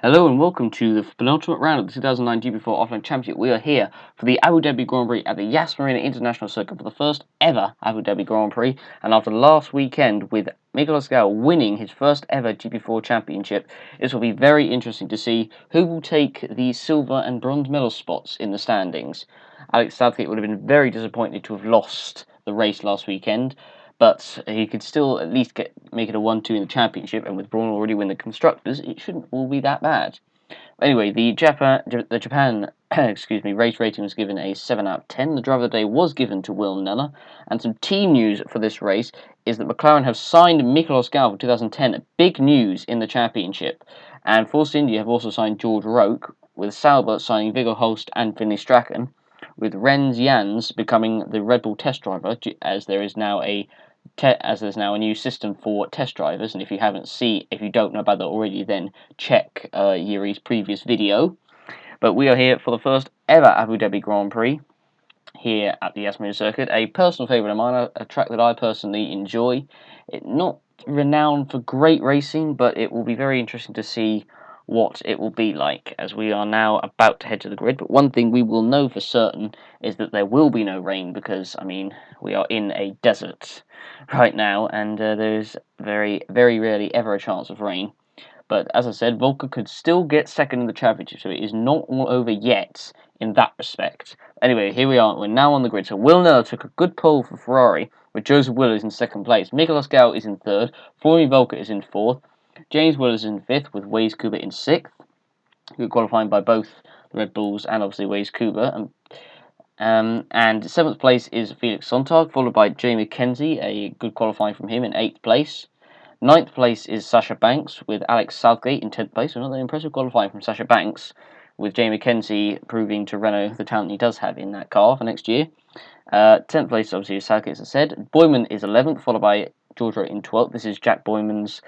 Hello and welcome to the penultimate round of the 2009 GP4 Offline Championship. We are here for the Abu Dhabi Grand Prix at the Yas Marina International Circuit for the first ever Abu Dhabi Grand Prix. And after last weekend with Miguel Oscar winning his first ever GP4 championship, this will be very interesting to see who will take the silver and bronze medal spots in the standings. Alex Southgate would have been very disappointed to have lost the race last weekend, but he could still at least make it a 1-2 in the championship, and with Braun already win the constructors, it shouldn't all be that bad. Anyway, the Japan race rating was given a 7 out of 10. The driver of the day was given to Will Kneller, and some team news for this race is that McLaren have signed Mikel Oscar for 2010. Big news in the championship, and Force India have also signed George Roke, with Sauber signing Viggo Holst and Finlay Strachan, with Rens Jans becoming the Red Bull test driver, as there's now a new system for test drivers. And if you don't know about that already, then check Yuri's previous video. But we are here for the first ever Abu Dhabi Grand Prix here at the Yas Marina Circuit, a personal favourite of mine, a track that I personally enjoy. It's not renowned for great racing, but it will be very interesting to see what it will be like as we are now about to head to the grid. But one thing we will know for certain is that there will be no rain because, we are in a desert right now, and there's very, very rarely ever a chance of rain. But as I said, Volker could still get second in the championship, so it is not all over yet in that respect. Anyway, here we are. We're now on the grid. So Will Kneller took a good pole for Ferrari, with Joseph Wheeler in second place. Miguel Oscar is in third. Florian Volker is in fourth. James Wheeler is in fifth, with Waze Kuba in sixth, who are qualifying by both the Red Bulls and obviously Waze Kuba. And seventh place is Felix Sontag, followed by Jamie Mackenzie, a good qualifying from him in eighth place. Ninth place is Sasha Banks, with Alex Southgate in 10th place. Another impressive qualifying from Sasha Banks, with Jamie Mackenzie proving to Renault the talent he does have in that car for next year. 10th place, obviously, is Southgate, as I said. Boyman is 11th, followed by George Rowe in 12th. This is Jack Boyman's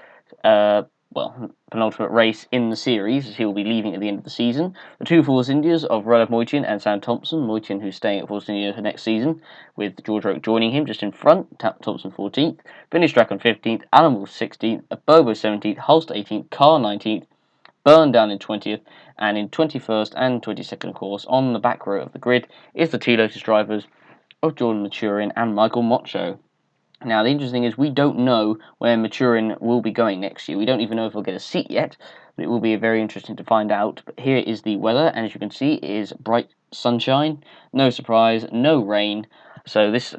penultimate race in the series, as he will be leaving at the end of the season. The two Force Indias of Roland Moitian and Sam Thompson. Moitian, who's staying at Force India for next season, with George Rowe joining him just in front. Thompson 14th, Finlay Strachan 15th, Alan Wolf 16th, Bobo 17th, Holst 18th, Carr 19th, Burn down in 20th, and in 21st and 22nd, of course, on the back row of the grid is the two Lotus drivers of Jordan Maturin and Michael Mocho. Now, the interesting thing is we don't know where Maturin will be going next year. We don't even know if he'll get a seat yet, but it will be very interesting to find out. But here is the weather, and as you can see, it is bright sunshine. No surprise, no rain. So this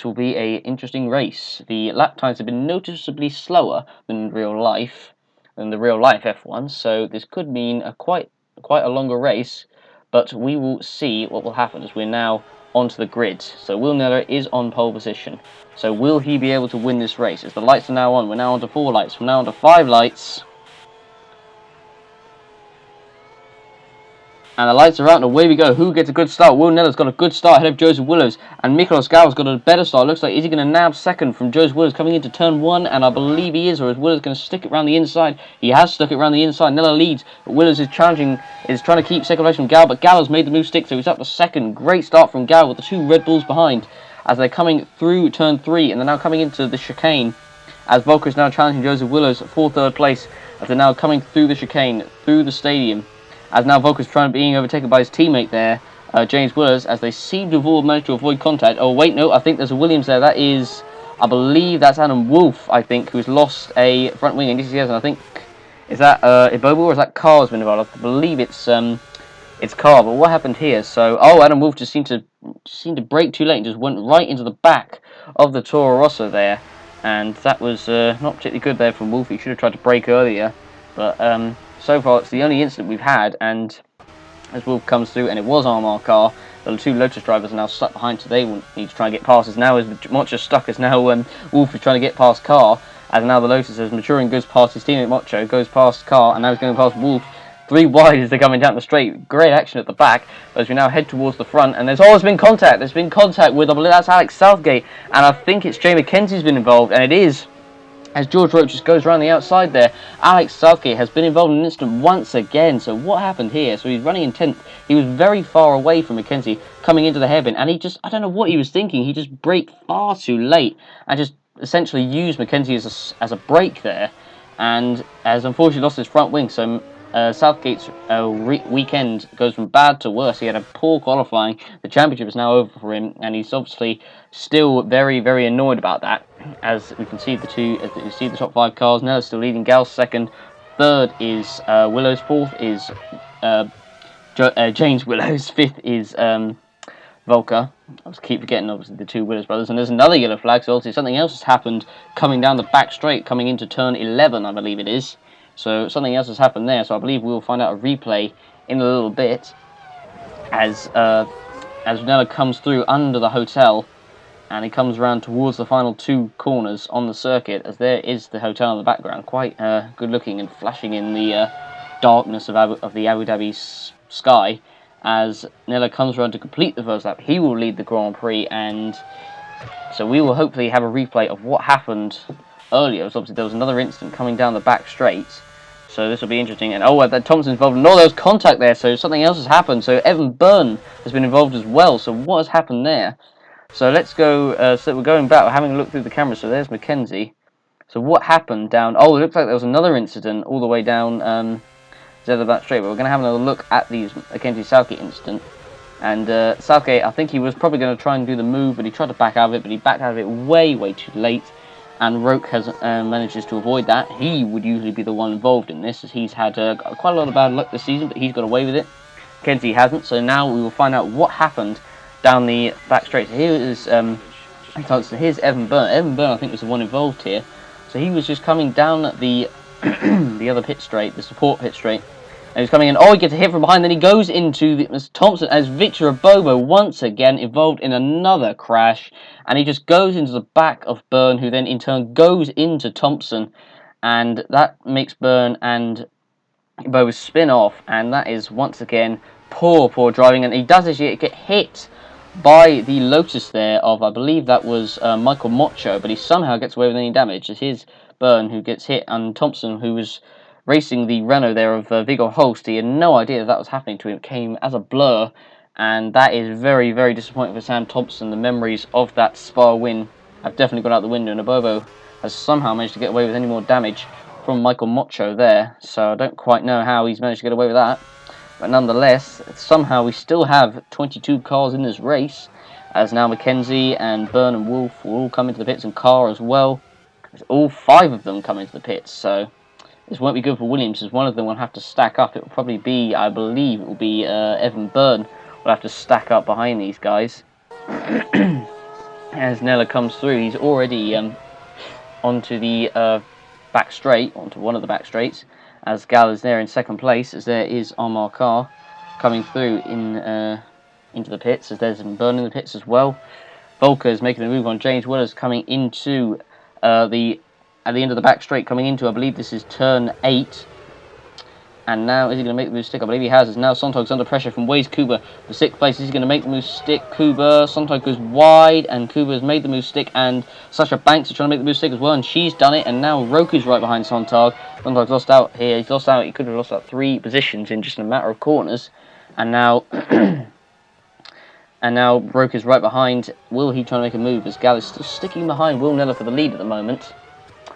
will be a interesting race. The lap times have been noticeably slower than the real life F1. So this could mean quite a longer race. But we will see what will happen as we're now onto the grid. So Will Kneller is on pole position. So will he be able to win this race? As the lights are now on, we're now onto 4 lights, we're now onto 5 lights. And the lights are out and away we go. Who gets a good start? Will Kneller's got a good start ahead of Joseph Willows. And Mikel Oscar's got a better start. Looks like, is he going to nab second from Joseph Willows coming into turn 1? And I believe he is, or is Willows going to stick it around the inside? He has stuck it around the inside. Kneller leads, but Willows is trying to keep second place from Gal, but Gal has made the move stick, so he's up to second. Great start from Gal with the two Red Bulls behind as they're coming through turn 3, and they're now coming into the chicane as Volker is now challenging Joseph Willows for third place as they're now coming through the chicane, through the stadium. As now Volker's being overtaken by his teammate there, James Willows, as they seem to have managed to avoid contact. Oh, wait, no, I think there's a Williams there. That is, I believe that's Adam Wolf, I think, who's lost a front wing in DCS, and I think, is that Iboba or is that Carr's been involved? I believe it's Carr, but what happened here? So, Adam Wolf just seemed to brake too late and just went right into the back of the Toro Rosso there, and that was not particularly good there from Wolf. He should have tried to brake earlier, but so far, it's the only incident we've had, and as Wolf comes through, and it was Armar Carr, the two Lotus drivers are now stuck behind, so they will need to try and get past. As now as Mocho stuck, as now Wolf is trying to get past Carr, as now the Lotus, as Maturin goes past his teammate Mocho, goes past Carr, and now he's going past Wolf. 3 wide as they're coming down the straight. Great action at the back, as we now head towards the front, and there's been contact. There's been contact with, I believe that's Alex Southgate, and I think it's Jamie Mackenzie's been involved, and it is. As George Roach just goes around the outside there, Alex Southgate has been involved in an incident once again. So what happened here? So he's running in 10th. He was very far away from Mackenzie coming into the hairpin, and I don't know what he was thinking. He just braked far too late and just essentially used Mackenzie as a brake there, and has unfortunately lost his front wing. So Southgate's weekend goes from bad to worse. He had a poor qualifying. The championship is now over for him, and he's obviously still very, very annoyed about that. As we can see, the top 5 cars now still leading. Gal's second, third is Willow's, fourth is James Willow's, fifth is Volker. I just keep forgetting, obviously, the 2 Willows brothers. And there's another yellow flag, so obviously something else has happened coming down the back straight, coming into turn 11, I believe it is. So something else has happened there, so I believe we'll find out a replay in a little bit as Nella comes through under the hotel, and he comes around towards the final 2 corners on the circuit, as there is the hotel in the background, quite good looking and flashing in the darkness of the Abu Dhabi sky. As Nella comes around to complete the first lap, he will lead the Grand Prix, and so we will hopefully have a replay of what happened earlier. So obviously there was another incident coming down the back straight, so this will be interesting. And that Thompson's involved, and there was contact there, so something else has happened. So Evan Byrne has been involved as well. So what has happened there? So let's go. So we're going back. We're having a look through the camera. So there's Mackenzie. So what happened down? Oh, it looks like there was another incident all the way down the back straight. But we're going to have another look at these Mackenzie Southgate incident. And Southgate, I think he was probably going to try and do the move, but he tried to back out of it, but he backed out of it way, way too late. And Roke has manages to avoid that. He would usually be the one involved in this, as he's had quite a lot of bad luck this season, but he's got away with it. Mackenzie hasn't, so now we will find out what happened down the back straight. So here is here's Evan Byrne. Evan Byrne, I think, was the one involved here. So he was just coming down the the other pit straight, the support pit straight. And he's coming in. Oh, he gets a hit from behind. Then he goes into Thompson as Victor Abobo once again involved in another crash. And he just goes into the back of Byrne, who then in turn goes into Thompson. And that makes Byrne and Abobo spin off. And that is once again poor driving. And he does actually get hit by the Lotus there of, I believe that was Michael Mocho. But he somehow gets away with any damage. It is Byrne who gets hit, and Thompson, who was racing the Renault there of Viggo Holst, he had no idea that was happening to him. It came as a blur, and that is very, very disappointing for Sam Thompson. The memories of that Spa win have definitely gone out the window, and Abobo has somehow managed to get away with any more damage from Michael Mocho there, so I don't quite know how he's managed to get away with that. But nonetheless, somehow we still have 22 cars in this race, as now Mackenzie and Byrne and Wolf will all come into the pits, and Carr as well. All 5 of them come into the pits, so this won't be good for Williams, as one of them will have to stack up. It will probably be, I believe, it will be Evan Byrne will have to stack up behind these guys. As Nella comes through, he's already onto the back straight, onto one of the back straights, as Gal is there in second place, as there is Omar Carr coming through into the pits, as there's Evan Byrne in the pits as well. Volker is making a move on James Willers, coming into at the end of the back straight, coming into, I believe this is turn 8. And now, is he going to make the move stick? I believe he has. As now Sontag's under pressure from Waze Kuba for 6th place. Is he going to make the move stick? Kuba, Sontag goes wide, and Kuba has made the move stick, and Sasha Banks is trying to make the move stick as well, and she's done it, and now Roku's right behind Sontag. Sontag's lost out here. He's lost out. He could have lost out 3 positions in just a matter of corners. And now and now Roku's right behind. Will he try to make a move, as Gal is still sticking behind Will Nella for the lead at the moment,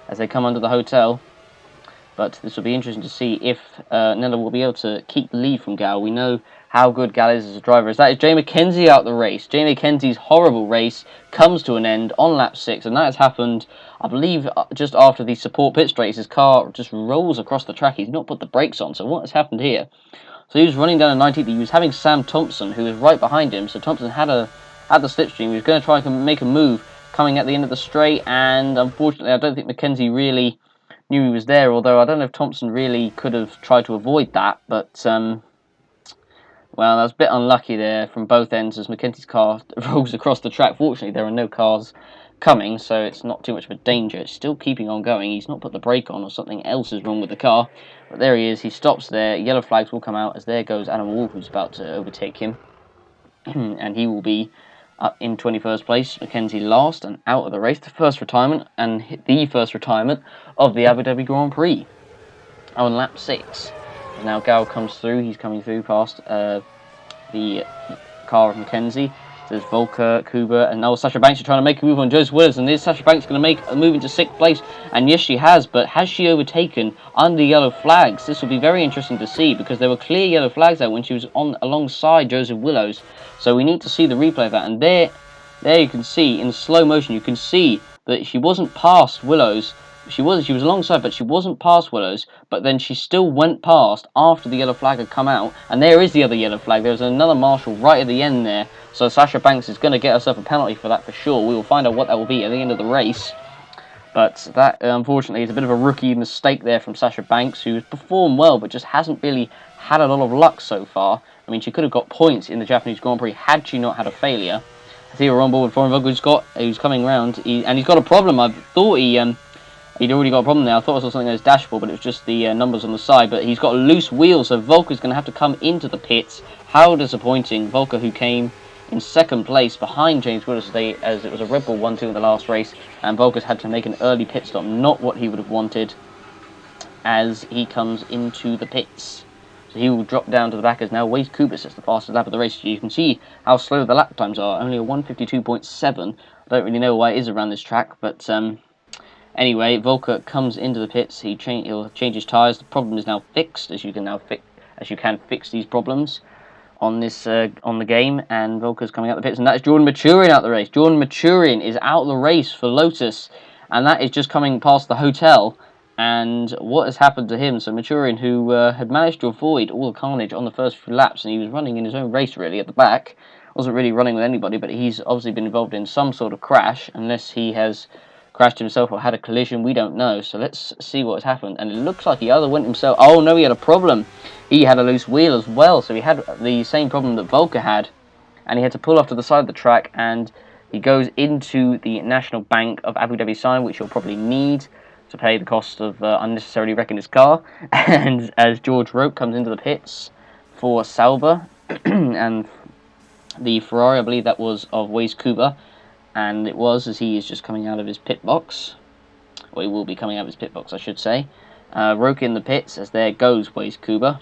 as they come under the hotel. But this will be interesting to see if Nella will be able to keep the lead from Gal. We know how good Gal is as a driver. As that is Jay Mackenzie out the race. Jay Mackenzie's horrible race comes to an end on lap 6, and that has happened, I believe, just after the support pit straight. His car just rolls across the track. He's not put the brakes on. So what has happened here? So he was running down a 19th. He was having Sam Thompson, who was right behind him. So Thompson had the slipstream. He was going to try and make a move coming at the end of the straight, and unfortunately, I don't think Mackenzie really knew he was there, although I don't know if Thompson really could have tried to avoid that, but well, that was a bit unlucky there from both ends, as Mackenzie's car rolls across the track. Fortunately, there are no cars coming, so it's not too much of a danger. It's still keeping on going. He's not put the brake on, or something else is wrong with the car, but there he is. He stops there. Yellow flags will come out, as there goes Adam Wolf, who's about to overtake him, and he will be up in 21st place. Mackenzie last and out of the race. The first retirement, and the first retirement of the Abu Dhabi Grand Prix on lap 6. Now Gal comes through. He's coming through past the car of Mackenzie, There's Volker, Kuba, and now Sasha Banks are trying to make a move on Joseph Willis, and is Sasha Banks going to make a move into 6th place? And yes, she has, but has she overtaken under yellow flags? This will be very interesting to see, because there were clear yellow flags there when she was on alongside Joseph Willows, so we need to see the replay of that. And there you can see, in slow motion, you can see that she wasn't past Willows. She was alongside, but she wasn't past Willows, but then she still went past after the yellow flag had come out, and there is the other yellow flag. There's another marshal right at the end there, so Sasha Banks is going to get herself a penalty for that for sure. We will find out what that will be at the end of the race, but that, unfortunately, is a bit of a rookie mistake there from Sasha Banks, who's performed well, but just hasn't really had a lot of luck so far. I mean, she could have got points in the Japanese Grand Prix had she not had a failure. I see we're on board with Foreign Volker, who's coming round, and he's got a problem. I thought he'd already got a problem there. I thought I saw something on his dashboard, but it was just the numbers on the side. But he's got a loose wheel, so Volker's going to have to come into the pits. How disappointing. Volker, who came in 2nd place behind James Willis, as it was a Red Bull 1-2 in the last race, and Volker's had to make an early pit stop, not what he would have wanted, as he comes into the pits. So he will drop down to the back as now Waze Kuba sets the fastest lap of the race. You can see how slow the lap times are, only a 1:52.7. I don't really know why it is around this track, but anyway, Volker comes into the pits. He'll change his tyres. The problem is now fixed, as you can fix these problems on this on the game. And Volker's coming out the pits, and that's Jordan Maturin out the race. Jordan Maturin is out of the race for Lotus, and that is just coming past the hotel. And what has happened to him? So Maturin, who had managed to avoid all the carnage on the first few laps, and he was running in his own race really at the back, wasn't really running with anybody, but he's obviously been involved in some sort of crash, unless he has crashed himself or had a collision, we don't know. So let's see what has happened. And it looks like he either went himself. Oh no, he had a problem. He had a loose wheel as well, so he had the same problem that Volker had, and he had to pull off to the side of the track, and he goes into the National Bank of Abu Dhabi sign, which he'll probably need to pay the cost of unnecessarily wrecking his car. And as George Roke comes into the pits for Sauber, and the Ferrari, I believe that was of Waze Kuba, and it was, as he is just coming out of his pit box, or he will be coming out of his pit box, I should say. Roke in the pits, as there goes Waze Kuba.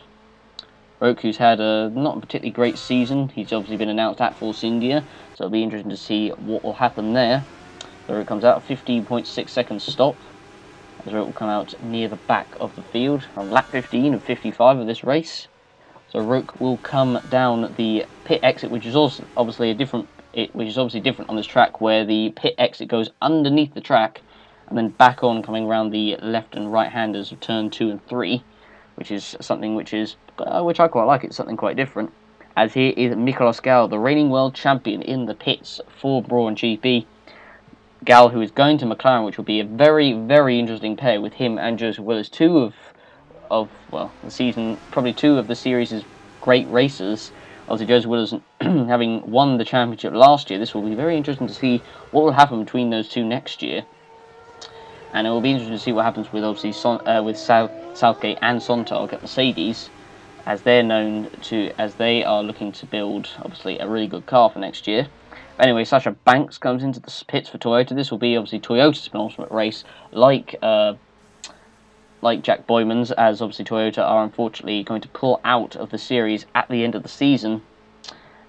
Roke, who's had a not a particularly great season. He's obviously been announced at Force India, so it'll be interesting to see what will happen there. So Roke comes out, 15.6 seconds stop. As Roke will come out near the back of the field on lap 15 of 55 of this race. So Roke will come down the pit exit, which is also obviously different on this track, where the pit exit goes underneath the track and then back on, coming around the left and right handers of turn 2 and 3, which is something which I quite like. It's something quite different. As here is Mikolas Gal, the reigning world champion, in the pits for Brawn GP. Gal, who is going to McLaren, which will be a very, very interesting pair with him and Joseph Willis, two of the season, probably two of the series' great racers. Obviously, Joseph Willis having won the championship last year, this will be very interesting to see what will happen between those two next year. And it will be interesting to see what happens with obviously Southgate and Sontag at Mercedes, as they are looking to build obviously a really good car for next year. But anyway, Sasha Banks comes into the pits for Toyota. This will be obviously Toyota's penultimate race, like Jack Boyman's, as obviously Toyota are unfortunately going to pull out of the series at the end of the season,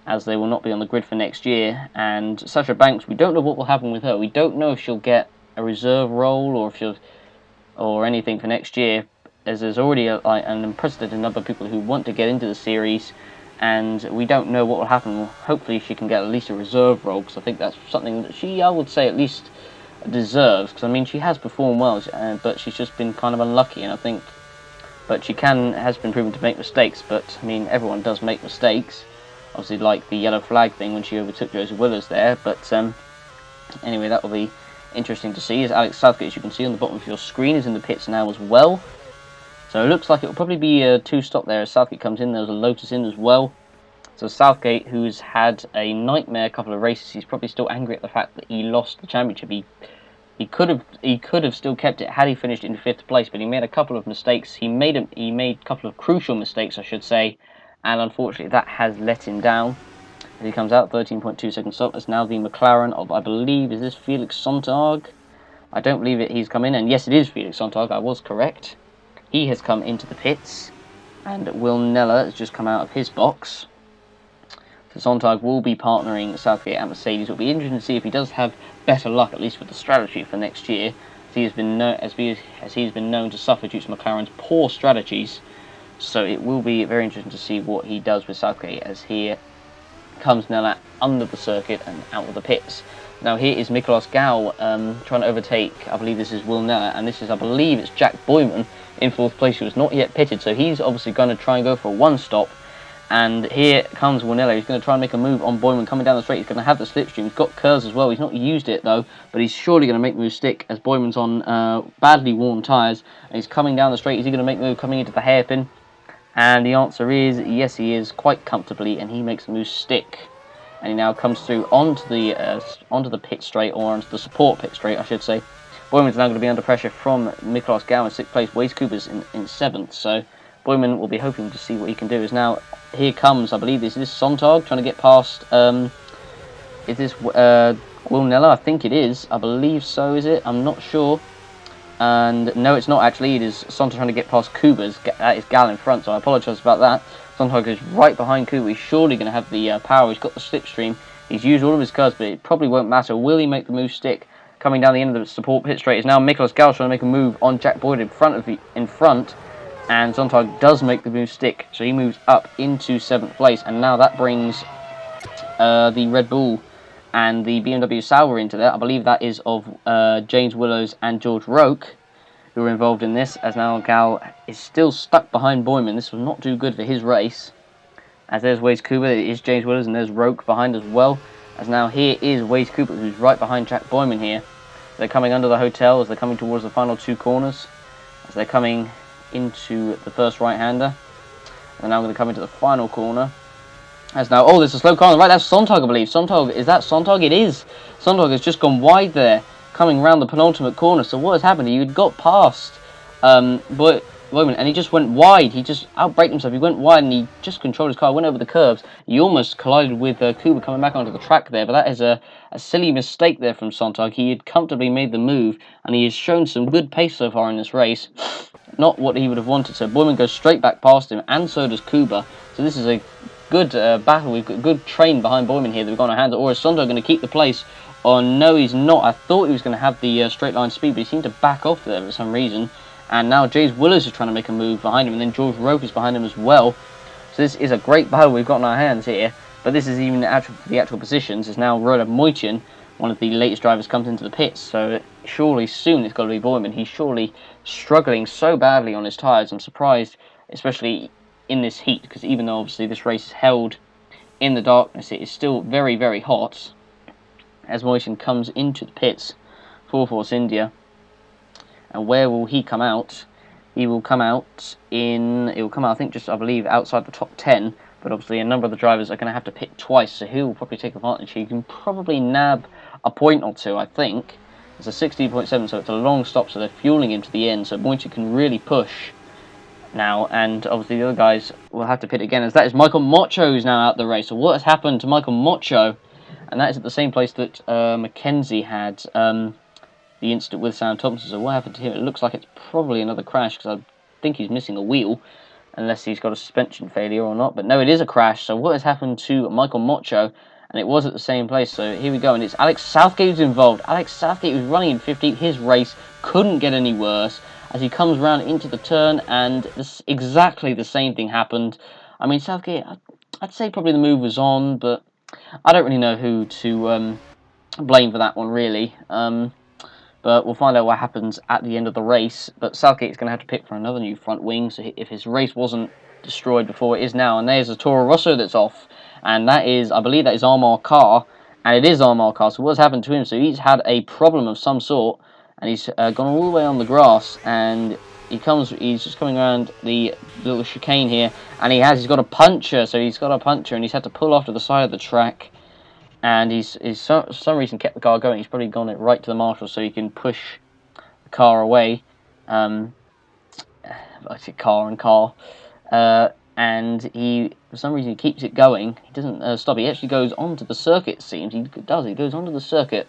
as they will not be on the grid for next year. And Sasha Banks, we don't know what will happen with her. We don't know if she'll get a reserve role or anything for next year, as there's already an unprecedented number of people who want to get into the series, and we don't know what will happen. Hopefully she can get at least a reserve role, because I think that's something that she, I would say, at least deserves, because I mean she has performed well, but she's just been kind of unlucky, and I think, but she has been proven to make mistakes. But I mean, everyone does make mistakes, obviously, like the yellow flag thing when she overtook Joseph Willis there. But anyway, that will be interesting to see, as Alex Southgate, as you can see on the bottom of your screen, is in the pits now as well. So it looks like it will probably be a two-stop there as Southgate comes in. There's a Lotus in as well. So Southgate, who's had a nightmare couple of races, he's probably still angry at the fact that he lost the championship. He could have still kept it had he finished in 5th place, but he made a couple of mistakes. He made a couple of crucial mistakes, I should say, and unfortunately that has let him down. As he comes out, 13.2 seconds stop. It's now the McLaren of, I believe, is this Felix Sontag? I don't believe it. He's come in, and yes, it is Felix Sontag. I was correct. He has come into the pits, and Will Neller has just come out of his box. So Sontag will be partnering Southgate at Mercedes. It'll be interesting to see if he does have better luck, at least with the strategy for next year, as he has been known to suffer due to McLaren's poor strategies. So it will be very interesting to see what he does with Southgate as he comes now under the circuit and out of the pits. Now here is Nicolas Gao trying to overtake, I believe this is Will Neller, and this is, I believe it's Jack Boyman in 4th place, who is not yet pitted, so he's obviously going to try and go for a one-stop. And here comes Will Neller. He's going to try and make a move on Boyman coming down the straight. He's going to have the slipstream. He's got curves as well. He's not used it though, but he's surely going to make the move stick as Boyman's on badly worn tyres. And he's coming down the straight. Is he going to make the move coming into the hairpin? And the answer is yes, he is, quite comfortably, and he makes the move stick. And he now comes through onto the pit straight, or onto the support pit straight, I should say. Boyman's now going to be under pressure from Nicolas Gao in 6th place. Waze Cooper's in 7th, so Boyman will be hoping to see what he can do. Is now, here comes, I believe this is Sontag trying to get past, is this Will Neller? I think it is. I believe so, is it? I'm not sure. And no, it's not actually. It is Sontag trying to get past Kuba's. That is Gal in front, so I apologise about that. Sontag is right behind Kuba. He's surely going to have the power. He's got the slipstream. He's used all of his curves, but it probably won't matter. Will he make the move stick? Coming down the end of the support pit straight is now Nicolas Gao trying to make a move on Jack Boyd in front, and Sontag does make the move stick, so he moves up into 7th place, and now that brings the Red Bull and the BMW Sauber into there. I believe that is of James Willows and George Roque, who are involved in this, as now Gal is still stuck behind Boyman. This will not do good for his race, as there's Waze Cooper, it is James Willows, and there's Roque behind as well, as now here is Waze Cooper, who's right behind Jack Boyman here. They're coming under the hotel as they're coming towards the final 2 corners, as they're coming into the first right-hander. They're now going to come into the final corner. As now, oh, there's a slow car on the right. That's Sontag, I believe. Sontag, is that Sontag? It is. Sontag has just gone wide there, coming round the penultimate corner. So what has happened? He had got past Boyman, and he just went wide. He just outbraked himself. He went wide, and he just controlled his car. Went over the curbs. He almost collided with Kuba coming back onto the track there. But that is a silly mistake there from Sontag. He had comfortably made the move, and he has shown some good pace so far in this race. Not what he would have wanted. So Boyman goes straight back past him, and so does Kuba. So this is a good battle. We've got a good train behind Boyman here that we've got on our hands. Or is Sontag going to keep the place? Oh, no, he's not. I thought he was going to have the straight line speed, but he seemed to back off there for some reason. And now James Willows is trying to make a move behind him, and then George Roque is behind him as well. So this is a great battle we've got on our hands here. But this is even the actual positions. Is now Roland Moitian, one of the latest drivers, comes into the pits. So surely soon it's got to be Boyman. He's surely struggling so badly on his tyres. I'm surprised, especially in this heat, because even though obviously this race is held in the darkness, it is still very, very hot. As Moitian comes into the pits for Force India. And where will he come out? He will come out I think, just, I believe, outside the top 10. But obviously a number of the drivers are going to have to pit twice, so he will probably take advantage. He can probably nab a point or two, I think. It's a 16.7, so it's a long stop, so they're fueling him to the end. So Moitian can really push now, and obviously the other guys will have to pit again, as that is Michael Mocho who's now out the race. So what has happened to Michael Mocho? And that is at the same place that Mackenzie had the incident with Sam Thompson. So what happened to him? It looks like it's probably another crash, because I think he's missing a wheel, unless he's got a suspension failure or not. But no, it is a crash. So what has happened to Michael Mocho? And it was at the same place. So here we go, and it's Alex Southgate who's involved. Alex Southgate was running in 15th. His race couldn't get any worse as he comes round into the turn, and exactly the same thing happened. I mean, Southgate, I'd say probably the move was on, but I don't really know who to blame for that one, really. But we'll find out what happens at the end of the race. But Southgate is going to have to pick for another new front wing. So if his race wasn't destroyed before, it is now. And there's a Toro Rosso that's off. And that is, I believe that is Armar Carr. And it is Armar Carr. So what's happened to him? So he's had a problem of some sort. And he's gone all the way on the grass. And he's just coming around the little chicane here. And he's got a puncture. So he's got a puncture. And he's had to pull off to the side of the track. And he's for some reason kept the car going. He's probably gone it right to the marshal so he can push the car away. I say car and car. And he, for some reason, he keeps it going. He doesn't stop. He actually goes onto the circuit, it seems. He goes onto the circuit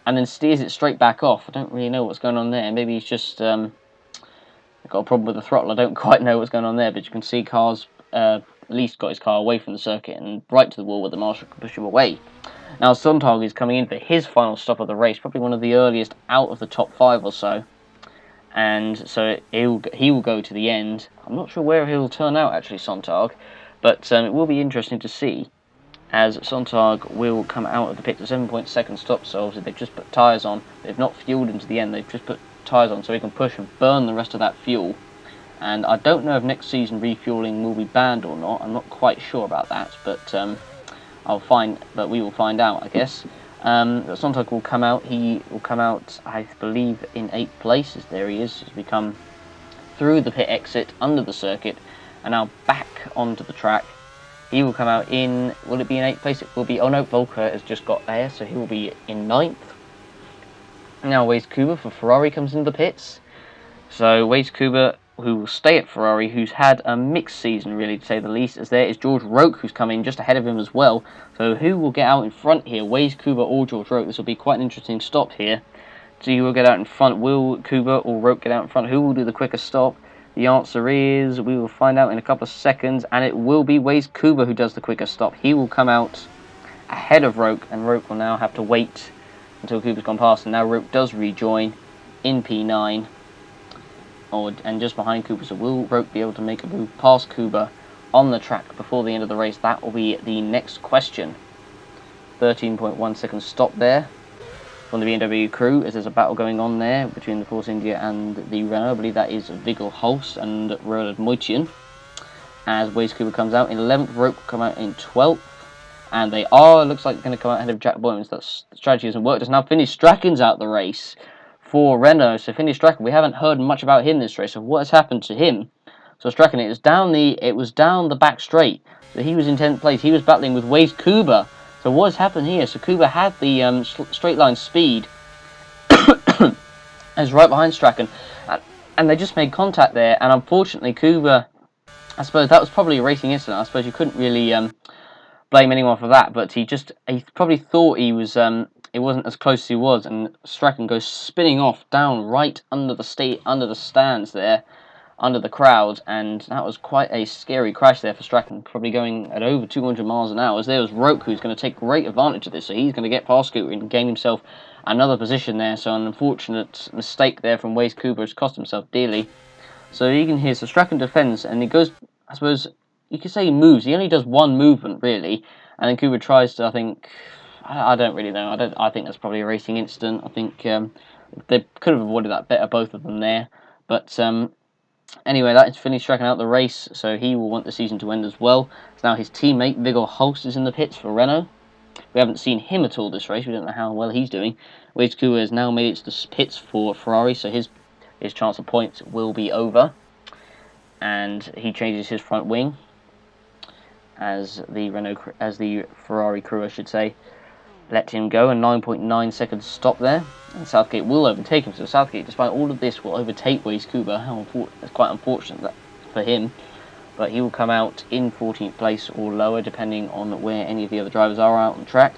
and then steers it straight back off. I don't really know what's going on there. Maybe he's just got a problem with the throttle. I don't quite know what's going on there. But you can see cars at least got his car away from the circuit and right to the wall where the marshal could push him away. Now Sontag is coming in for his final stop of the race, probably one of the earliest out of the top 5 or so. And so he will go to the end. I'm not sure where he'll turn out, actually, Sontag, but it will be interesting to see, as Sontag will come out of the pit at 7.2 stop. So obviously they've just put tyres on. They've not fueled him to the end. They've just put tyres on so he can push and burn the rest of that fuel. And I don't know if next season refueling will be banned or not. I'm not quite sure about that, but we will find out, I guess. Sontag will come out. He will come out, I believe, in 8th place. There he is. As we come through the pit exit under the circuit and now back onto the track. He will come out in. Will it be in 8th place? It will be. Oh no, Volker has just got there, so he will be in 9th. Now Waze Kuba for Ferrari comes into the pits. So Waze Kuba, who will stay at Ferrari, who's had a mixed season, really, to say the least, as there is George Roque, who's come in just ahead of him as well. So who will get out in front here, Waze Kuba or George Roque? This will be quite an interesting stop here. So who will get out in front? Will Kuba or Roque get out in front? Who will do the quicker stop? The answer is, we will find out in a couple of seconds, and it will be Waze Kuba who does the quicker stop. He will come out ahead of Roque, and Roque will now have to wait until Kuba's gone past, and now Roque does rejoin in P9. And just behind Kuba, so will Roque be able to make a move past Kuba on the track before the end of the race? That will be the next question. 13.1 seconds stop there from the BMW crew, as there's a battle going on there between the Force India and the Renault. I believe that is Viggo Holst and Roland Moitian. As Waze Kuba comes out in 11th, Roque will come out in 12th. And they are, looks like, going to come out ahead of Jack Boymans. That strategy hasn't worked. It's now Finnish Strachan's out the race for Renault. So Finnish Strachan, we haven't heard much about him this race. So what has happened to him? So Strachan, it was down the back straight. So he was in 10th place. He was battling with Waze Kuba. So what has happened here? So Kuba had the straight line speed, and is right behind Strachan, and they just made contact there. And unfortunately, Kuba, I suppose that was probably a racing incident. I suppose you couldn't really blame anyone for that, but he probably thought he was it wasn't as close as he was, and Strachan goes spinning off down right under the stands there, under the crowd, and that was quite a scary crash there for Strachan, probably going at over 200 miles an hour. As there was Roque, who's going to take great advantage of this, so he's going to get past Scooter and gain himself another position there. So an unfortunate mistake there from Waze Kuba has cost himself dearly. So you can hear, so Strachan defends, and he goes, I suppose you could say he moves. He only does one movement really, and then Kuba tries to, I don't really know. I think that's probably a racing incident. I think they could have avoided that better, both of them there. But anyway, that is Finnish Strachan out the race, so he will want the season to end as well. So now his teammate Viggo Holst is in the pits for Renault. We haven't seen him at all this race. We don't know how well he's doing. Waze Kuba has now made it to the pits for Ferrari, so his chance of points will be over. And he changes his front wing as the Ferrari crew, I should say, let him go. A 9.9 seconds stop there, and Southgate will overtake him. So Southgate, despite all of this, will overtake Waze Kuba. It's quite unfortunate for him, but he will come out in 14th place or lower, depending on where any of the other drivers are out on track.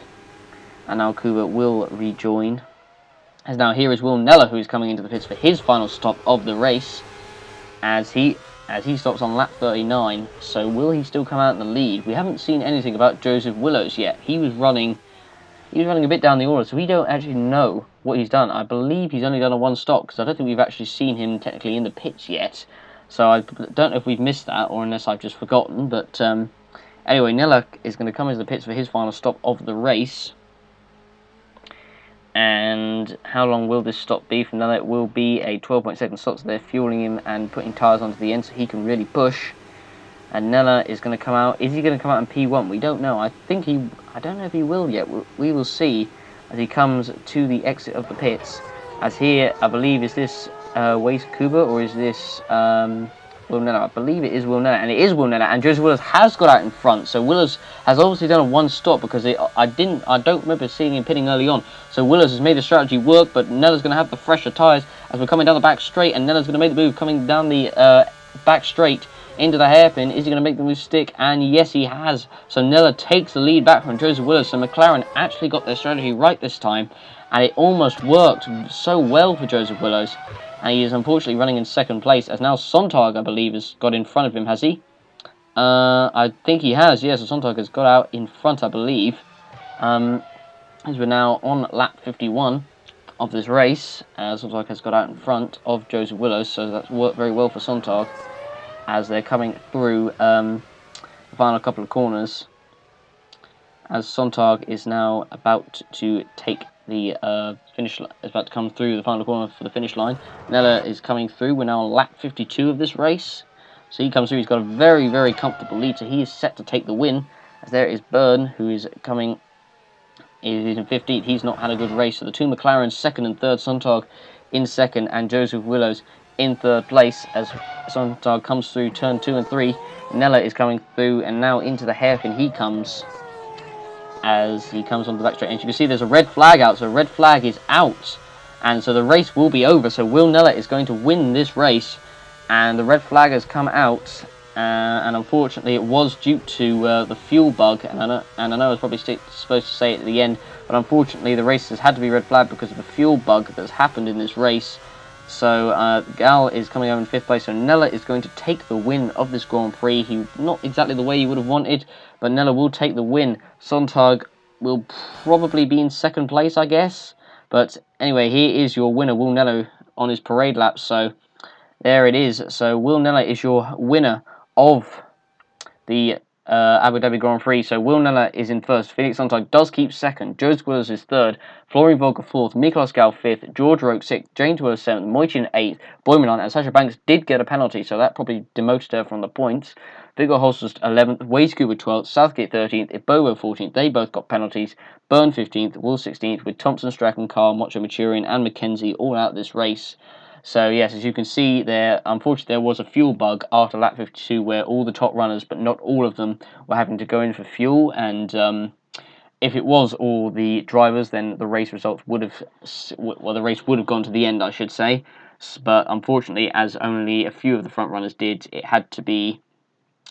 And now Kuba will rejoin. As now here is Will Neller, who is coming into the pits for his final stop of the race, as he stops on lap 39. So will he still come out in the lead? We haven't seen anything about Joseph Willows yet. He was running a bit down the order, so we don't actually know what he's done. I believe he's only done a one stop, because I don't think we've actually seen him technically in the pits yet. So I don't know if we've missed that, or unless I've just forgotten. But anyway, Neller is going to come into the pits for his final stop of the race. And how long will this stop be from Neller? It will be a 12.2 stop, so they're fueling him and putting tyres onto the end so he can really push. And Neller is going to come out. Is he going to come out in P1? We don't know. I don't know if he will yet. We will see as he comes to the exit of the pits. As here, I believe, is this Waze Kuba, or is this Will Neller? I believe it is Will Neller, and it is Will Neller. And Joseph Willows has got out in front. So Willows has obviously done a one stop, because I don't remember seeing him pitting early on. So Willows has made the strategy work, but Neller's going to have the fresher tyres as we're coming down the back straight, and Neller's going to make the move coming down the back straight into the hairpin. Is he going to make the move stick? And yes, he has. So Neller takes the lead back from Joseph Willows. So McLaren actually got their strategy right this time, and it almost worked so well for Joseph Willows. And he is unfortunately running in second place, as now Sontag, I believe, has got in front of him, has he? I think he has, yes. So Sontag has got out in front, I believe. As we're now on lap 51 of this race, Sontag has got out in front of Joseph Willows, so that's worked very well for Sontag as they're coming through the final couple of corners. As Sontag is now about to take the finish line, is about to come through the final corner for the finish line. Nella is coming through. We're now on lap 52 of this race. So he comes through. He's got a very, very comfortable lead. So he is set to take the win. As there is Byrne, who is coming. He's in 15th. He's not had a good race. So the two McLarens, second and third. Sontag in second, and Joseph Willows in third place. As Sontag comes through turn 2 and 3, Nella is coming through, and now into the hairpin he comes. As he comes on the back straight, and you can see there's a red flag out, so red flag is out, and so the race will be over. So Will Nella is going to win this race, and the red flag has come out, and unfortunately it was due to the fuel bug, and I know I was probably supposed to say it at the end, but unfortunately the race has had to be red flagged because of the fuel bug that's happened in this race. So Gal is coming over in 5th place, so Nella is going to take the win of this Grand Prix. Not exactly the way he would have wanted, but Nella will take the win. Sontag will probably be in 2nd place, I guess. But anyway, here is your winner, Will Nella, on his parade lap. So there it is. So Will Nella is your winner of the Abu Dhabi Grand Prix. So Will Nella is in 1st. Felix Sontag does keep 2nd. Joseph Willows is 3rd. Florian Volker 4th. Miklos Gal 5th. George Roke 6th. James Willows 7th. Moitin 8th. Boymanon and Sasha Banks did get a penalty, so that probably demoted her from the points. Viggo Holst 11th. Wade Cooper 12th. Southgate 13th. Ibowo 14th. They both got penalties. Byrne 15th. Will 16th. With Thompson, Strachan, Carl, Mocho Maturian and McKenzie all out this race. So yes, as you can see there, unfortunately there was a fuel bug after lap 52 where all the top runners, but not all of them, were having to go in for fuel, and if it was all the drivers, then the race results would have, well, the race would have gone to the end, I should say. But unfortunately, as only a few of the front runners did, it had to be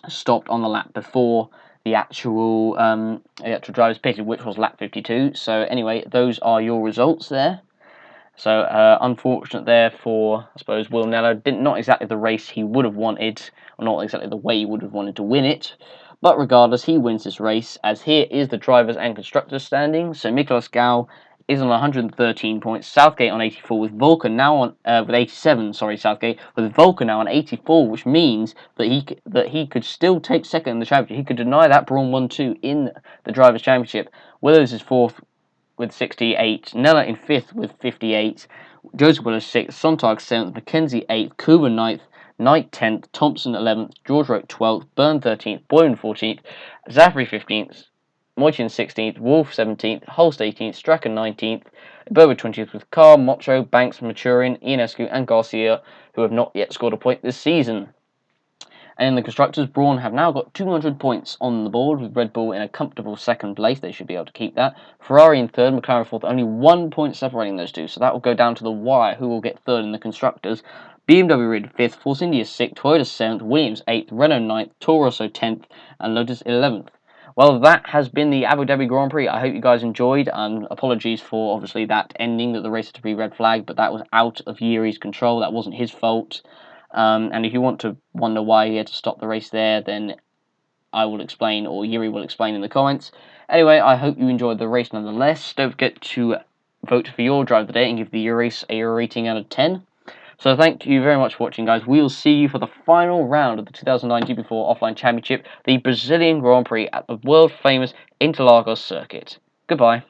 stopped on the lap before the actual drivers pitted, which was lap 52. So anyway, those are your results there. So unfortunate there for, I suppose, Will Nella. Not exactly the race he would have wanted, or not exactly the way he would have wanted to win it. But regardless, he wins this race, as here is the drivers and constructors standing. So Miklos Gal is on 113 points, Southgate on 84, with Volker now on with 87. Sorry, Southgate, with Volker now on 84, which means that he could still take 2nd in the championship. He could deny that Braun 1-2 in the drivers' championship. Willows is 4th with 68, Nella in 5th with 58, Joseph Willows 6th, Sontag 7th, McKenzie 8th, Cooper 9th, Knight 10th, Thompson 11th, George Roke 12th, Byrne 13th, Boylan 14th, Zafri 15th, Moitin 16th, Wolf 17th, Holst 18th, Strachan 19th, Ibowo 20th, with Carr, Mocho, Banks, Maturin, Ionescu and Garcia, who have not yet scored a point this season. And in the constructors, Braun have now got 200 points on the board, with Red Bull in a comfortable 2nd place. They should be able to keep that. Ferrari in 3rd, McLaren 4th, only 1 point separating those two, so that will go down to the wire who will get 3rd in the constructors. BMW rated 5th, Force India 6th, Toyota 7th, Williams 8th, Renault 9th, Toro Rosso 10th, and Lotus 11th. Well, that has been the Abu Dhabi Grand Prix. I hope you guys enjoyed, and apologies for obviously that ending, that the race had to be red flagged, but that was out of Yuri's control. That wasn't his fault. And if you want to wonder why he had to stop the race there, then I will explain, or Yuri will explain in the comments. Anyway, I hope you enjoyed the race nonetheless. Don't forget to vote for your drive of the day and give the race a rating out of 10. So thank you very much for watching, guys. We will see you for the final round of the 2009 GP4 Offline Championship, the Brazilian Grand Prix at the world-famous Interlagos circuit. Goodbye.